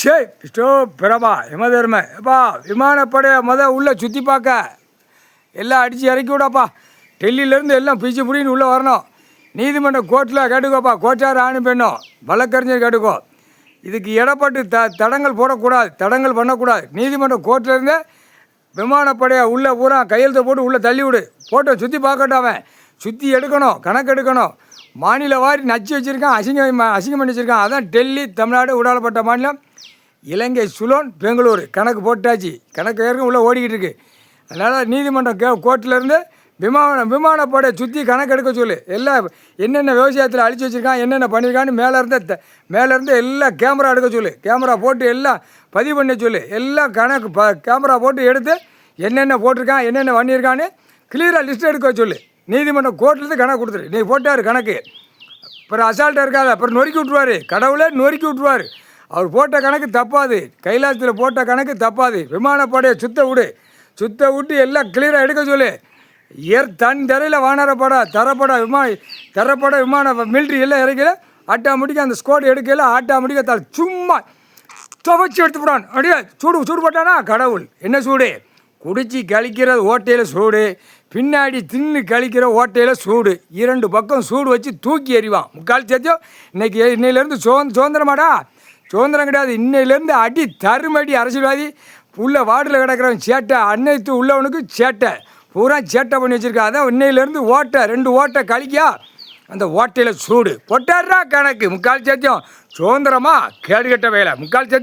ஷே ஸ்டோ பிரபா யமதர்ம எப்பா விமானப்படையை உள்ளே சுற்றி பார்க்க எல்லாம் அடித்து இறக்கி விடாப்பா. டெல்லியிலேருந்து எல்லாம் பிச்சு பிடின்னு உள்ளே வரணும். நீதிமன்ற கோர்ட்டில் கேட்டுக்கோப்பா. கோச்சார் ஆணு பெண்ணும் வழக்கறிஞர் கேட்டுக்கோ. இதுக்கு இடப்பட்டு தடங்கள் போடக்கூடாது, தடங்கள் பண்ணக்கூடாது. நீதிமன்ற கோர்ட்டிலேருந்து விமானப்படையை உள்ளே பூரா கையெழுத்தை போட்டு உள்ளே தள்ளி விடு. போட்டோ சுற்றி பார்க்கட்டும். அவன் சுற்றி எடுக்கணும், கணக்கு எடுக்கணும். மாநில வாரி நச்சு வச்சுருக்கான், அசிங்கம் பண்ணி வச்சுருக்கான். அதான் டெல்லி தமிழ்நாடு விடாலப்பட்ட மாநிலம். இலங்கை சுலோன் பெங்களூர் கணக்கு போட்டாச்சு. கணக்கு ஏற்கும் உள்ளே ஓடிக்கிட்டு இருக்குது. அதனால் நீதிமன்றம் கோர்ட்டிலேருந்து விமானப்படை சுற்றி கணக்கு எடுக்க சொல்லு. எல்லாம் என்னென்ன விவசாயத்தில் அழிச்சு வச்சுருக்கான், என்னென்ன பண்ணியிருக்கான்னு மேலேருந்து எல்லாம் கேமரா எடுக்க சொல்லு. கேமரா போட்டு எல்லாம் பதிவு பண்ண சொல்லு. எல்லாம் கணக்கு கேமரா போட்டு எடுத்து என்னென்ன போட்டிருக்கான், என்னென்ன பண்ணியிருக்கான்னு கிளியராக லிஸ்ட் எடுக்க சொல்லு. நீதிமன்றம் கோர்ட்லேருந்து கணக்கு கொடுத்துரு. நீ போட்டார் கணக்கு, அப்புறம் அசால்ட்டாக இருக்காத, அப்புறம் நொறுக்கி விட்ருவார். கடவுளே நொறுக்கி விட்ருவார். அவர் போட்ட கணக்கு தப்பாது. கைலாசத்தில் போட்ட கணக்கு தப்பாது. விமானப்படையை சுத்த விட்டு எல்லாம் கிளியராக எடுக்க சொல்லு. தன் தரையில் தரப்பட விமான மிலிட்ரி எல்லாம் இறக்கல. ஆட்டாமட்டிக்கு அந்த ஸ்கோட் எடுக்கல. ஆட்டாமட்டிக்க சும்மா துவைச்சி எடுத்து போடான். அப்படியே சூடு போட்டானா கடவுள். என்ன சூடு? குடிச்சு கழிக்கிற ஓட்டையில் சூடு, பின்னாடி தின்னு கழிக்கிற ஓட்டையில் சூடு. 2 பக்கம் சூடு வச்சு தூக்கி எறிவான். முக்கால் சேர்த்தியும் இன்னையிலேருந்து சுதந்திரமாடா. சுதந்திரம் கிடையாது. இன்னையிலேருந்து அடி தருமடி. அரசியல்வாதி உள்ள வார்டில் கிடக்கிறவன் சேட்டை, அன்னைத்து உள்ளவனுக்கு சேட்டை பூரா சேட்டை பண்ணி வச்சுருக்கா. அதான் இன்னையிலேருந்து 2 ஓட்டை கழிக்கா. அந்த ஓட்டையில் சூடு போட்டாடுறா கணக்கு. முக்கால் சேர்த்தியும் சுதந்திரமா கேடுகட்ட வேலை. முக்கால் சேர்த்தி